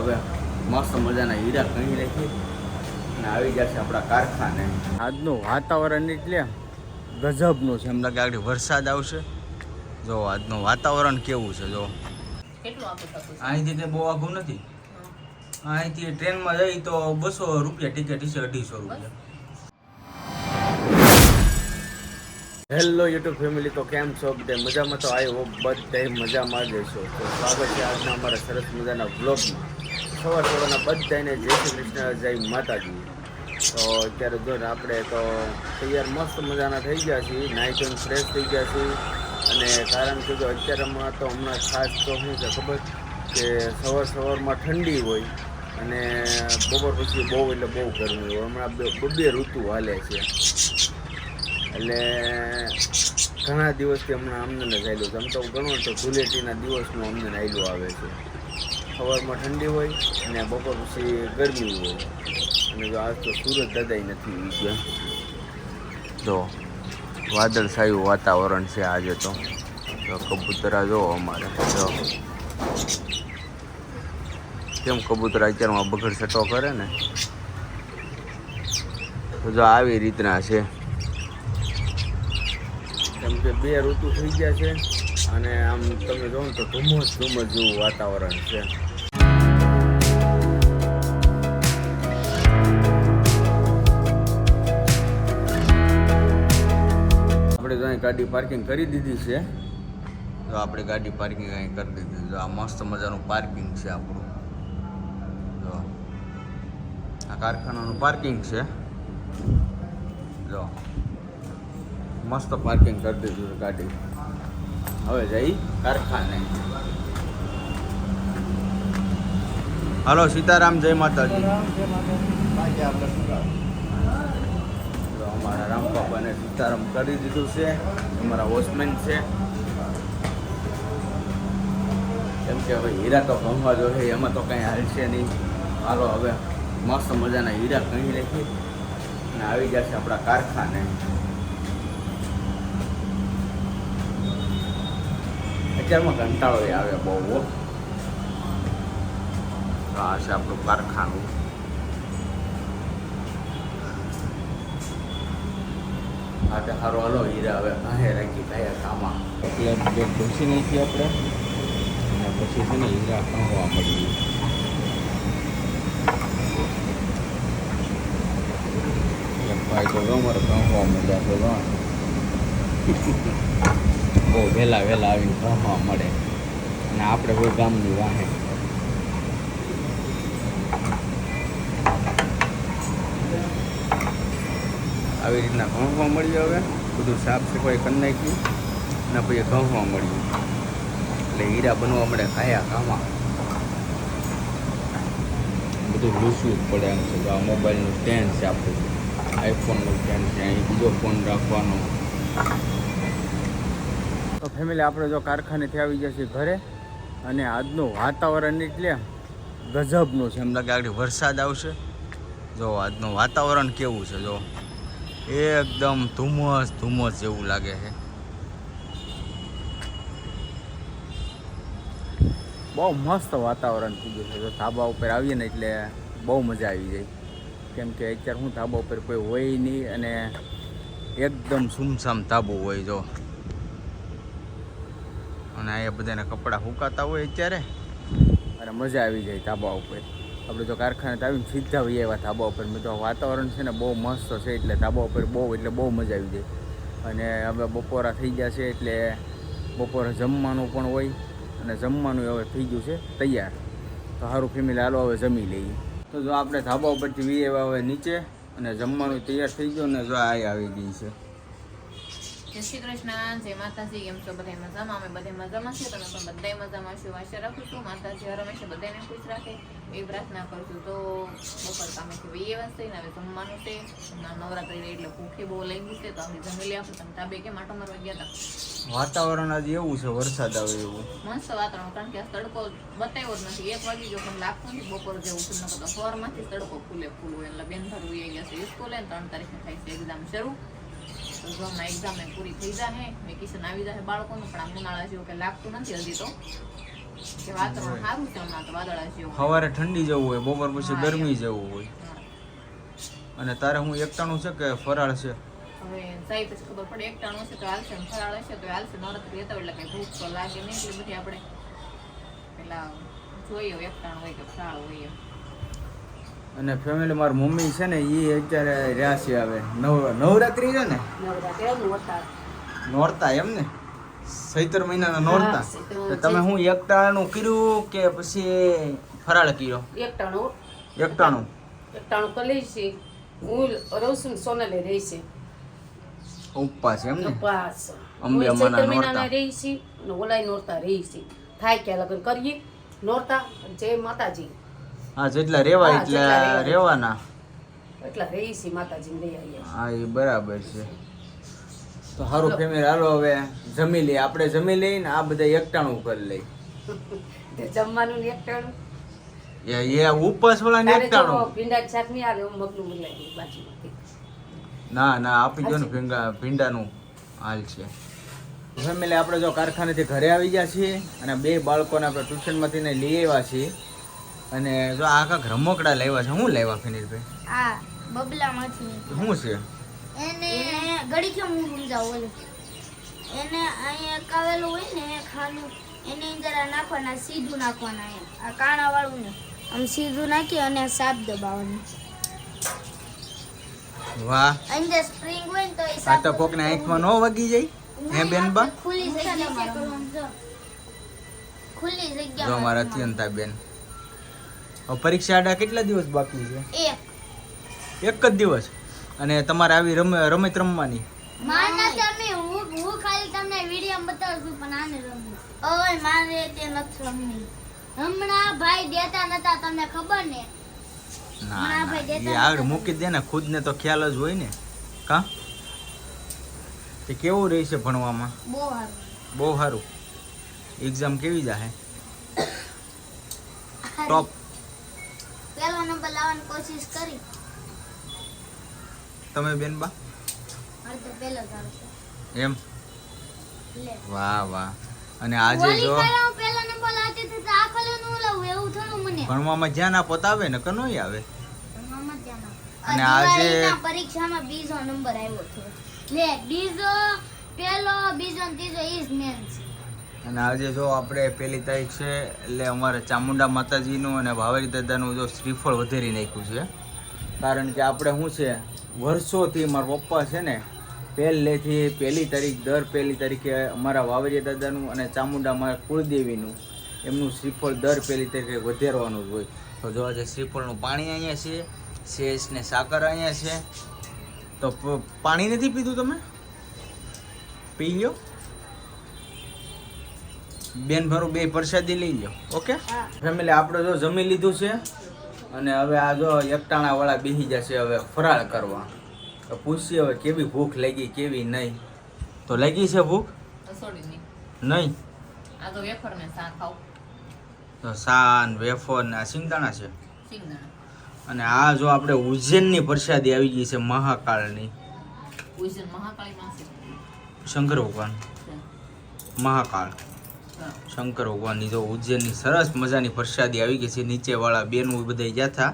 હવે મસ્ત મજાના હીરા કહી રાખી અને આવી જશે આપણા કારખાને. આજનું વાતાવરણ એટલે ગજબનું છે, એમ લાગે આગળ વરસાદ આવશે. જો આજનું વાતાવરણ કેવું છે, જો અહીંથી તે બહુ આઘું નથી. અહીંથી ટ્રેનમાં જઈ તો 200 રૂપિયા ટિકિટ છે, 250 રૂપિયા. હેલો યુટ્યુબ ફેમિલી, તો કેમ છો બધા? મજામાં? તો આઈ હોપ બધા મજામાં જ હશો. તો સ્વાગત છે આજના અમારા સરસ મજાના વ્લોગમાં. સવારના બધાને જય શ્રી કૃષ્ણ, જય માતાજી. તો અત્યારે જો આપણે તો તૈયાર મસ્ત મજાના થઈ ગયા છીએ, નાહી ધોઈને ફ્રેશ થઈ ગયા છીએ. અને કારણ કે જો અત્યારેમાં તો હમણાં ખાસ તો શું છે ખબર, કે સવારમાં ઠંડી હોય અને બપોર પછી બહુ એટલે બહુ ગરમી હોય. હમણાં બે ઋતુ હાલે છે એટલે ઘણા દિવસથી હમણાં અમને નાયલું છે. આમ તો ગણો તો ધૂળેટીના દિવસનું અમને નાયલું આવે છે. સવારમાં ઠંડી હોય અને બપોર પછી ગરમી હોય. અને જો આજ તો સુરત દાદાઈ નથી ગયા. જો વાદળછાયું વાતાવરણ છે આજે તો. કબૂતરા જો અમારે જો કેમ કબૂતરા અત્યારમાં બગડ છટો કરે ને, તો જો આવી રીતના છે. કેમ કે બે ઋતુ થઈ ગયા છે અને આમ તમે જોવો તો ધુમ્મસ જેવું વાતાવરણ છે. આપણે જો અહીં ગાડી પાર્કિંગ કરી દીધી છે. જો આપણે ગાડી પાર્કિંગ અહીં કરી દીધી. જો આ મસ્ત મજાનું પાર્કિંગ છે આપણું. જો આ કારખાનાનું પાર્કિંગ છે. જો મસ્ત પાર્કિંગ કરી દીધું છે ગાડી. હવે જઈ કારખાને. હાલો સીતારામ, જય માતાજી. અમારા રામબાપાને સીતારામ કરી દીધું છે. અમારા વોચમેન છે. કેમ કે હવે હીરા તો ભણવા જોઈએ, એમાં તો કંઈ હાલશે નહીં. હાલો હવે મસ્ત મજાના હીરા કહી રાખી અને આવી જશે આપણા કારખાને. અત્યારમાં કંટાળો આવે બહુ. આ છે આપણું કારખાનું. આ તો સારો હલો હીરા હવે કાંહે રાખી કયા કામમાં એટલે ઘૂસી નાખી આપણે અને પછી છે ને હીરા કહવા મળીએ. ભાઈ તો અમારે કહવા મળ્યા છે. બહુ વહેલા આવીને કહવા મળે અને આપણે કોઈ ગામની વાહે. આવી રીતના ઘઉંવા મળ્યું. હવે બધું સાફ સફાઈ કરી નાખ્યું અને પછી ઘઉંવા મળ્યું એટલે હીરા બનવા મળે કાયા કામા. બધું લૂસવું જ પડે એમ છે. આ મોબાઈલનું સ્ટેન્ડ છે આપણું, આઈફોનનું સ્ટેન્ડ છે. અહીં બીજો ફોન રાખવાનો. તો ફેમિલી, આપણે જો કારખાનેથી આવી જશે ઘરે અને આજનું વાતાવરણ એટલે ગજબનું છે. એમ લાગે આગળ વરસાદ આવશે. જો આજનું વાતાવરણ કેવું છે, જો એકદમ ધુમ્મસ જેવું લાગે છે. બહુ મસ્ત વાતાવરણ થઈ ગયું છે. જો ધાબા ઉપર આવીએ ને એટલે બહુ મજા આવી જાય. કેમ કે અત્યારે હું ધાબા ઉપર કોઈ હોય નહીં અને એકદમ સુમસામ ધાબો હોય. જો અને અહીંયા બધાને કપડાં સુકાતા હોય અત્યારે અને મજા આવી જાય ધાબા ઉપર. આપણે જો કારખાને આવીને સીધા હોઈએ એવા ધાબા ઉપર. મેં તો વાતાવરણ છે ને બહુ મસ્ત છે એટલે ધાબા ઉપર બહુ મજા આવી જાય. અને હવે બપોરા થઈ ગયા છે એટલે બપોરે જમવાનું પણ હોય અને જમવાનું હવે થઈ ગયું છે તૈયાર. તો સારું ફેમિલી, હાલો હવે જમી લઈએ. તો જો આપણે ધાબા ઉપરથી વી એવા હવે નીચે અને જમવાનું તૈયાર થઈ ગયું ને જો આ આવી ગઈ છે. જય શ્રી કૃષ્ણ, જય માતાજી. કેમ છો બધા મજામાં? અમે બધા મજામાં છીએ. તમે પણ બધા મજામાં છો આશા રાખું છું. માતાજી હંમેશા બધાને ખુશ રાખે એ પ્રાર્થના કરું છું. તો બપોર કામેથી ભાઈ એ થઈને હવે જમવાનું છે. નવરાત્રી એટલે ભૂખી બહુ લઈ ગઈ છે તો અમે જમી લઈએ. આપણે તમે ધાબે કેમ આટો મારવા ગયા હતા? વાતાવરણ આજે એવું છે, વરસાદ આવે એવું મસ્ત વાતાવરણ. કારણ કે આ તડકો બતાવ્યો જ નથી. 1 વાગી ગયો પણ લાગતું નથી બપોર જેવું છે. નકર તો સવારમાંથી તડકો ફૂલે હોય. એટલે બેન ભર ઉઈ ગયા છે સ્કૂલે. 3 તારીખે થાય છે એક્ઝામ શરૂ. તો જો હમણાં એક્ઝામ પૂરી થઈ જાય, વેકેશન આવી જાય બાળકોનું. પણ આમ ઉનાળા જેવું કે લાગતું નથી હજી તો. કે વાતાવરણ સારું છે હમણાં તો વાદળા જેવું. સવારે ઠંડી જવું હોય, બપોર પછી હા, ગરમી જવું હોય. હા. અને તારે હું એકટાણું છે કે ફરાળ છે? હવે જાય પછી ખબર પડે એકટાણું હશે તો હાલશે ને ફરાળ હશે તો હાલશે. નવરાત્રી હતા એટલે કઈ ભૂખ તો લાગે નહીં એટલે બધી આપણે પેલા જોઈએ એકટાણું હોય કે ફરાળ હોય એમ. અને ફેમિલી મારી મમ્મી છે ને એ અત્યારે રહ્યા છે હવે નવરાત્રી છે ને નોરતા એમ ને ચૈત્ર મહિનાના નોરતા. તો તમે હું એકટાણું કર્યું કે પછી ફરાળ કર્યો? એકટાણું કરી છે. હું રહું છું સોનાલી રહી છે. ઉપવાસ એમ ને? ઉપવાસ અંબે અમાના નોરતા. રહી છે ને ઓલાય નોરતા રહી છે. થાય કે લગ્ન કરીએ નોરતા જય માતાજી હા, જેટલા રેવાય હા, એટલા જેટલા રેવાય. રેવાના. એટલા રહી છે માતાજી લઈ આવીએ. હા, એ બરાબર છે. તો સારું ફેમિલી, હાલો હવે જમી લઈએ. આપણે જમી લઈએ ને આ બધા એકટાણું કરી લઈએ. જમવાનું ને એકટાણું એ ઉપવાસ વાળા ને તારે જો એકટાણું. ભીંડા શાક નહીં આવે હું મગનું બનાવી બાજુમાંથી. ના ના, આપી દો ને ભીંડાનું હાલ છે. ફેમિલી, આપણે જો કારખાનેથી ઘરે આવી ગયા છીએ અને બે બાળકોને આપણે ટ્યુશનમાંથી ને લઈ આવ્યા છીએ. અને જો આખા રમકડા લાવ્યા છે. શું લાવ્યા ફિનિશભાઈ? આ બબલામાંથી શું છે? એને ઘડી કેમ હું સમજાવું ઓલું એને અહીંયા કાવેલું હોય ને ખાનું એની અંદર આ નાખવાના સીધું નાખવાના એમ આ કાણા વાળું ને આમ સીધું નાખી અને સાપ દબાવવાનું વાહ, અંદર સ્પ્રિંગ હોય ને તો એ આ સાપ તો કોકને આંખમાં ન વાગી જાય હે બેનબા? ખુલ્લી જગ્યામાં ખુલ્લી જો જગ્યામાં મારા અત્યંતા બેન. હવે પરીક્ષા આડા કેટલા દિવસ બાકી છે? એક જ દિવસ. અને તમારે આવી રમત રમવાની? મારના તમે હું ખાલી તમને વિડીયો બતાવું છું પણ આને રમવું ઓય મારે તે નથી રમવી હમણાં ભાઈ દેતા નતા તમને ખબર ને ના ના, એ આગળ મૂકી દે ને, ખુદ ને તો ખ્યાલ જ હોય ને. કા તે કેવું રહેશે ભણવામાં? બહુ સારું બહુ સારું. એક્ઝામ કેવી જાહે? ટોપ? પહેલો નંબર લાવવાની કોશિશ કરી તમે બેનબા? મારે તો પહેલો જ આવશે એમ? લે વાહ વાહ. અને આજે જો પહેલો નંબર લાવતી તો આખો લે નું લાવું એવું થોડું મને ભણવામાં ધ્યાન આપો તો આવે ને કે નહીં આવે? મામા ત્યાં અને આજે પરીક્ષામાં બીજો નંબર આવ્યો છે લે બીજો પહેલો બીજો ને ત્રીજો ઈ જ મેન છે અને આજે જો આપણે 1 તારીખ છે એટલે અમારે ચામુંડા માતાજીનું અને ભાવેરી દાદાનું જો શ્રીફળ વધેરી નાખ્યું છે. કારણ કે આપણે શું છે, વર્ષોથી મારા પપ્પા છે ને પહેલેથી 1 તારીખ દર 1 તારીખે અમારા વાવરિયા દાદાનું અને ચામુંડા મારા કુળદેવીનું એમનું શ્રીફળ દર 1 તારીખે વધેરવાનું જ હોય. તો જો આજે શ્રીફળનું પાણી અહીંયા છે, શેષ ને સાકર અહીંયા છે. તો પાણી નથી પીધું તમે? પી લો બેન, ભરું બે પ્રસાદી લઈ લો. ઓકે ફેમિલી, આપણે જો જમી લીધું છે અને હવે આ જો એકટાણા વાળા બેસી જશે હવે ફરાળ કરવા. તો પૂછીએ હવે કેવી ભૂખ લાગી કેવી નહીં. તો લાગી છે ભૂખ? રસોડી નહીં. નહીં આ તો વેફર ને શાક ખાવ તો સાન વેફર ને આ સિંગદાણા છે. સિંગદાણા અને આ જો આપણે ઉજ્જૈનની પ્રસાદી આવી ગઈ છે, મહાકાળની. ઉજ્જૈન મહાકાળીમાં છે. શંકર ભગવાન મહાકાળ શંકર ભગવાનની જો ઉજ્જૈનની સરસ મજાની પ્રસાદી આવી ગઈ છે. નીચે વાળા બેનું બધા ગયા હતા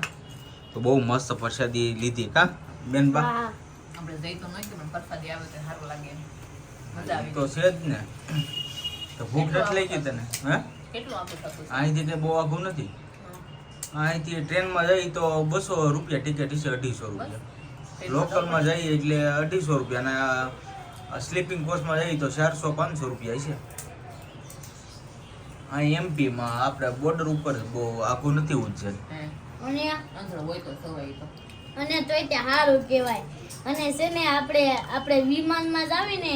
તો બહુ મસ્ત પ્રસાદી લીધી. કા બેનબા? આપણે જઈતો નથી પણ પ્રસાદી આવે તો સારું લાગે મજા આવી તો છે જ ને. તો ભૂખ નથી લાગી તને? હે, કેટલું આપું થતું છે? અહીંથી કંઈ બહુ આઘું નથી. અહીંથી ટ્રેનમાં જઈ તો 200 રૂપિયા ટિકિટ છે, 250 રૂપિયા. લોકલમાં જઈએ એટલે 250 રૂપિયા અને સ્લીપિંગ કોચમાં જઈએ તો 400-500 રૂપિયા છે. અહીં એમપીમાં આપણે બોર્ડર ઉપર બહુ આઘું નથી ઉજ્જૈન. અને અંધળો હોય તો સવાય તો અને તોય તે સારું કહેવાય. અને છે ને આપણે વિમાનમાં જાવી ને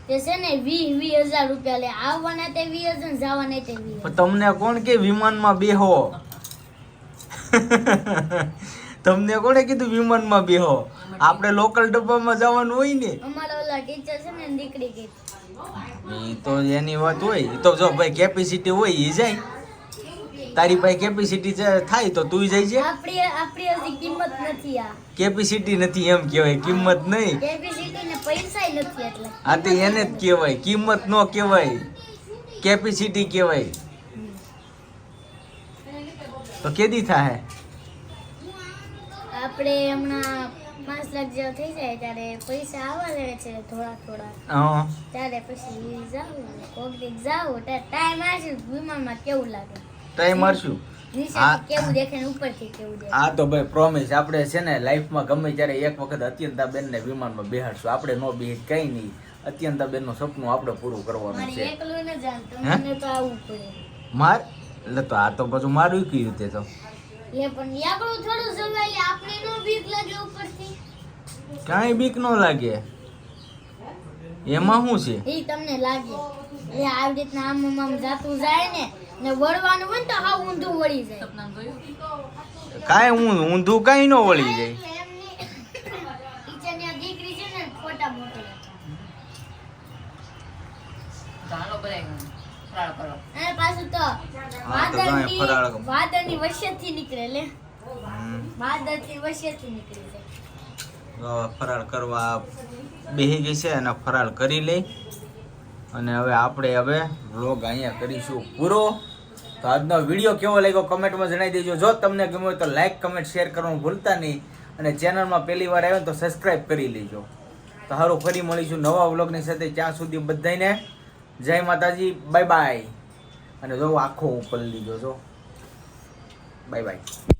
તે છે ને 20,000 રૂપિયા લે. આવવાના તે 20,000 જવાના તે 20,000. પણ તમને કોણ કે વિમાનમાં બેહો? તમને કોણે કીધું વિમાનમાં બેહો? આપણે લોકલ ડબ્બામાં જવાનું હોય ને. અમારા ઓલા ટીચર છે ને નીકળી ગઈ. એ તો એની વાત હોય. એ તો જો ભાઈ કેપેસિટી હોય એ જાય. તારી પાસે કેપેસિટી થાય તો તું જાય છે. આપણી હજી કિંમત નથી. આ કેપેસિટી નથી એમ કહેવાય, કિંમત નહીં. કેપેસિટી ને પૈસા નથી એટલે આ તો એને જ કહેવાય, કિંમત નો કહેવાય, કેપેસિટી કહેવાય. તો કેદી થાય? આપણે હમણાં 5 લાખ જેવા થઈ જાય ત્યારે પૈસા આવવા લાગે છે થોડા હા ત્યારે પછી જાવું કોક દી જાવું ટાઈમ આવશે વિમાનમાં કેવું લાગે ટ્રાય મારશું. નીચેથી કેવું દેખે ને ઉપરથી કેવું દેખે આ તો ભાઈ પ્રોમિસ આપણે છે ને લાઈફમાં ગમે ત્યારે એક વખત અત્યંતાબેનને વિમાનમાં બેહાડશું. આપણે નો બેહી કઈ નહીં. અત્યંતાબેનનું સપનું આપણે પૂરું કરવાનું મારે છે. એકલું ન જાણતું હે? મને તો આવવું પડે માર એટલે તો આ તો બધું મારું કયું તે તો એ પણ આપણું થોડું સવાય આપણે નો બીક લાગે ઉપરથી કાંઈ બીક ન લાગે. એમાં શું છે? એ તમને લાગે એ આવી રીતના આમ જાતું જાય ને વળવાનું હોય ને તો હા ઊંધું વળી જાય સપના જોયું કાંઈ ઊંધું કાંઈ ન વળી જાય. એમની ઈચ્છાની આ દીકરી છે ને ફોટા મોટો તો હાલો બધા ફરાળ કરો. અને પાછું તો હા તો કાંઈ ફરાળ કરો. વાદળની વચ્ચેથી નીકળે લે હમ. વાદળથી વચ્ચેથી નીકળી જાય તો ફરાળ કરવા બેસી ગઈ છે અને ફરાળ કરી લઈ અને હવે વ્લોગ અહીંયા કરીશું પૂરો. તો આજનો વિડીયો કેવો લાગ્યો કમેન્ટમાં જણાવી દેજો. જો તમને ગમ્યો હોય તો લાઈક કમેન્ટ શેર કરવાનું ભૂલતા નહીં અને ચેનલમાં પહેલી વાર આવ્યો ને તો સબસ્ક્રાઇબ કરી લેજો. તો સારું ફરી મળીશું નવા વ્લોગની સાથે. ત્યાં સુધી બધાને જય માતાજી. Bye bye. અને જો આખો ઉપર લીધો જો. Bye bye.